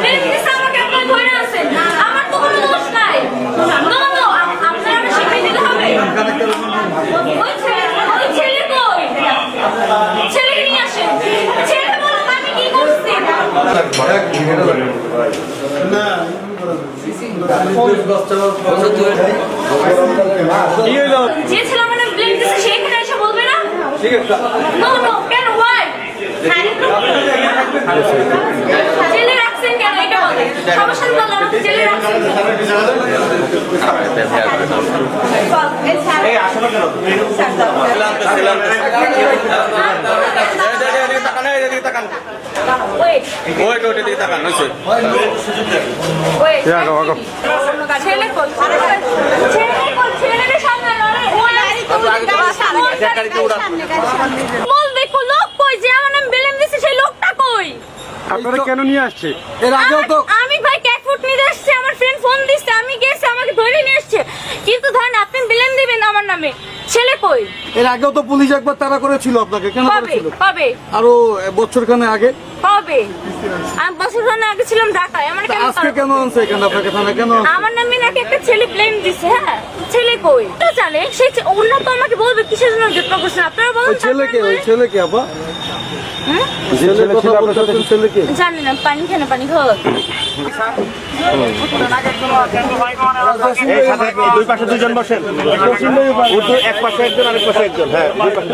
Please আমাকে আপনারা ধরে আছেন, আমার তো কোনো দোষ নাই। নো নো, আপনারা আমাকে শিখিয়ে দিতে হবে। ওই ছেলে কই? ছেলেকে নিয়ে আসেন। ছেলেকে বলো আমি কি করছি। যে ছেলে আমার নাম ব্লেম দিচ্ছে সে এখানে এসে বলবে না? নো নো, কেন ওয়াই? জেলে রাখছেন কেন এটা বলেন। সমস্যা বলেন, আমাকে জেলে রাখছেন দেখো লোক কই যে আমার নাম বেলেম দিছে সেই লোকটা কই? আপনারা কেন নিয়ে আসছে? এর আগেও তো আমি ভাই ক্যাট ফুড নিতে আসছি, আমার ফ্রেন্ড ফোন দিচ্ছে, আমি গেছি, আমাকে ধরে নিয়ে আসছে। কিন্তু ধরেন আপনি বেলেম দিবেন আমার নামে, ছেলে কই? এর আগেও তো পুলিশ একবার তাড়া করেছিল আপনাকে, কেন কবে করেছিল? কবে আরো বছরখানে আগে। কবে? আমি বছর আগে ছিলাম ঢাকায়, আমার কেন আজকে কেন আনছে এখানে আপনাকে থানায় কেন আনছে? আমার নামে নাকি একটা ছেলে প্লেন দিছে। হ্যাঁ, ছেলে কই তো জানে, সেই অন্য তো আমাকে বলবে কিসের জন্য যত্ন করছেন আপনারা বলুন। ওই ছেলেকে আপা হুম? ছেলে কথা বলতেছেন, ছেলেকে জানি না, পানি খেয়ে না, পানি খাওয়া। দুই পাশে দুজন বসেন, এক পাশে একজন, আরেক পাশে একজন। হ্যাঁ, দুই পাশে।